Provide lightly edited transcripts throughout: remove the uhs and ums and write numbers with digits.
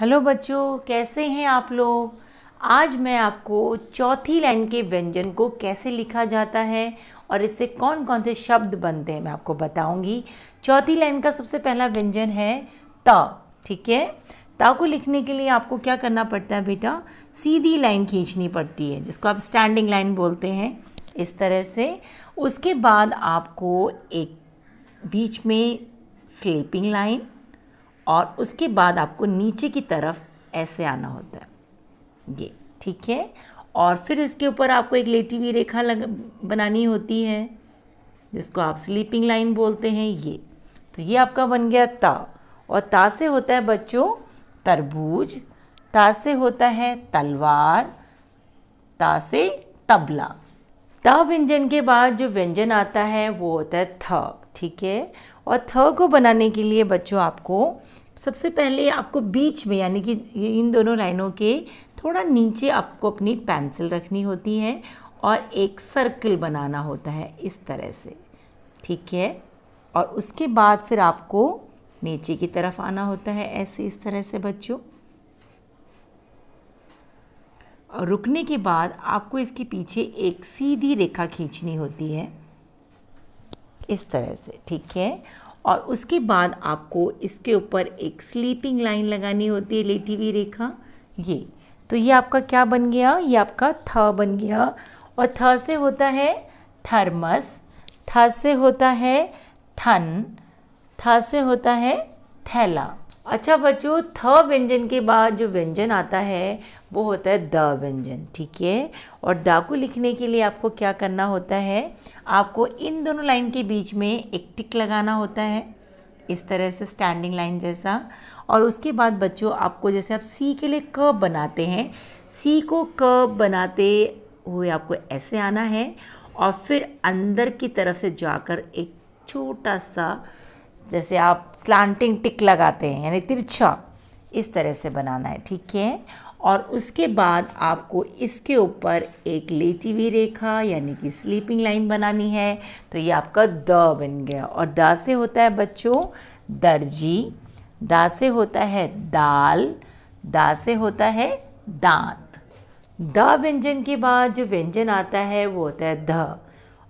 Hello बच्चों, कैसे हैं आप लोग। आज मैं आपको चौथी लाइन के व्यंजन को कैसे लिखा जाता है और इससे कौन कौन से शब्द बनते हैं मैं आपको बताऊंगी। चौथी लाइन का सबसे पहला व्यंजन है त। ठीक है, त को लिखने के लिए आपको क्या करना पड़ता है बेटा, सीधी लाइन खींचनी पड़ती है जिसको आप स्टैंडिंग लाइन बोलते हैं, इस तरह से। उसके बाद आपको एक बीच में स्लीपिंग लाइन और उसके बाद आपको नीचे की तरफ ऐसे आना होता है ये। ठीक है, और फिर इसके ऊपर आपको एक लेटी हुई रेखा बनानी होती है जिसको आप स्लीपिंग लाइन बोलते हैं ये। तो ये आपका बन गया ता। और ता से होता है बच्चों तरबूज, ता से होता है तलवार, ता से तबला। ता व्यंजन के बाद जो व्यंजन आता है वो होता है थ। ठीक है, और थ को बनाने के लिए बच्चों आपको सबसे पहले आपको बीच में यानी कि इन दोनों लाइनों के थोड़ा नीचे आपको अपनी पेंसिल रखनी होती है और एक सर्कल बनाना होता है इस तरह से। ठीक है, और उसके बाद फिर आपको नीचे की तरफ आना होता है ऐसे, इस तरह से बच्चों। और रुकने के बाद आपको इसके पीछे एक सीधी रेखा खींचनी होती है इस तरह से। ठीक है, और उसके बाद आपको इसके ऊपर एक स्लीपिंग लाइन लगानी होती है, लेटी हुई रेखा ये। तो ये आपका क्या बन गया, ये आपका थ बन गया। और थ से होता है थर्मस, थ से होता है थन, थ से होता है थैला। अच्छा बच्चों, थ व्यंजन के बाद जो व्यंजन आता है वो होता है द व्यंजन। ठीक है, और द को लिखने के लिए आपको क्या करना होता है, आपको इन दोनों लाइन के बीच में एक टिक लगाना होता है इस तरह से, स्टैंडिंग लाइन जैसा। और उसके बाद बच्चों आपको जैसे आप सी के लिए क बनाते हैं, सी को क बनाते हुए आपको ऐसे आना है और फिर अंदर की तरफ से जाकर एक छोटा सा जैसे आप स्लांटिंग टिक लगाते हैं यानी तिरछा, इस तरह से बनाना है। ठीक है, और उसके बाद आपको इसके ऊपर एक लेटी हुई रेखा यानी कि स्लीपिंग लाइन बनानी है। तो ये आपका द बन गया। और द से होता है बच्चों दर्जी, दा से होता है दाल, दा से होता है दांत। द व्यंजन के बाद जो व्यंजन आता है वो होता है ध।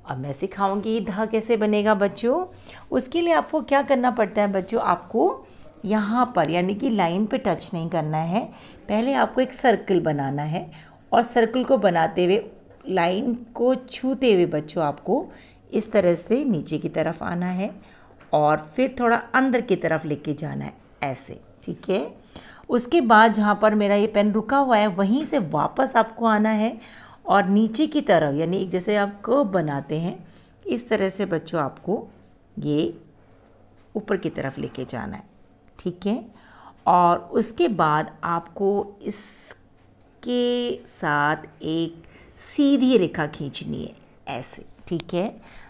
अब मैं सिखाऊंगी ध कैसे बनेगा बच्चों। उसके लिए आपको क्या करना पड़ता है बच्चों, आपको यहाँ पर यानी कि लाइन पे टच नहीं करना है, पहले आपको एक सर्कल बनाना है और सर्कल को बनाते हुए लाइन को छूते हुए बच्चों आपको इस तरह से नीचे की तरफ आना है और फिर थोड़ा अंदर की तरफ लेके जाना है ऐसे। ठीक है, उसके बाद जहाँ पर मेरा ये पेन रुका हुआ है वहीं से वापस आपको आना है और नीचे की तरफ यानी जैसे आप कर्व बनाते हैं इस तरह से बच्चों आपको ये ऊपर की तरफ लेके जाना है। ठीक है, और उसके बाद आपको इसके साथ एक सीधी रेखा खींचनी है ऐसे। ठीक है,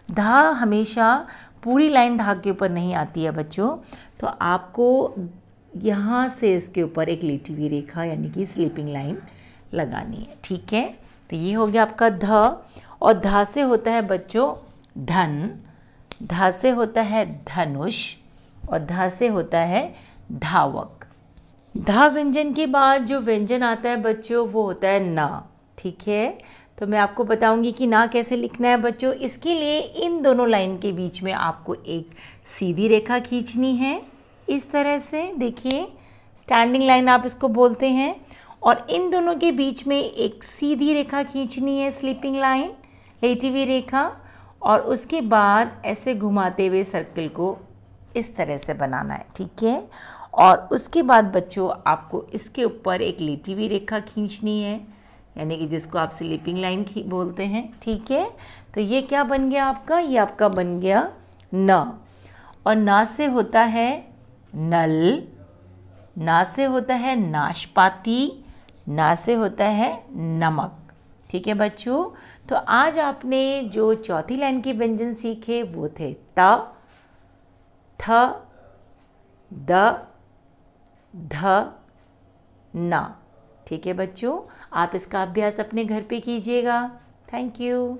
धा हमेशा पूरी लाइन धा के ऊपर नहीं आती है बच्चों, तो आपको यहाँ से इसके ऊपर एक लेटी हुई रेखा यानी कि स्लीपिंग लाइन लगानी है। ठीक है, तो ये हो गया आपका ध। और धा से होता है बच्चों धन, धा से होता है धनुष और धा से होता है धावक। धा व्यंजन के बाद जो व्यंजन आता है बच्चों वो होता है ना। ठीक है, तो मैं आपको बताऊंगी कि ना कैसे लिखना है बच्चों। इसके लिए इन दोनों लाइन के बीच में आपको एक सीधी रेखा खींचनी है इस तरह से। देखिए, स्टैंडिंग लाइन आप इसको बोलते हैं। और इन दोनों के बीच में एक सीधी रेखा खींचनी है, स्लीपिंग लाइन, लेटी हुई रेखा। और उसके बाद ऐसे घुमाते हुए सर्कल को इस तरह से बनाना है। ठीक है, और उसके बाद बच्चों आपको इसके ऊपर एक लेटी हुई रेखा खींचनी है यानी कि जिसको आप स्लीपिंग लाइन बोलते हैं। ठीक है, तो ये क्या बन गया आपका, ये आपका बन गया न। और ना से होता है नल, ना से होता है नाशपाती, ना से होता है नमक। ठीक है बच्चों, तो आज आपने जो चौथी लाइन के व्यंजन सीखे वो थे त, थ, द, ध, ना। ठीक है बच्चों, आप इसका अभ्यास अपने घर पे कीजिएगा। Thank you.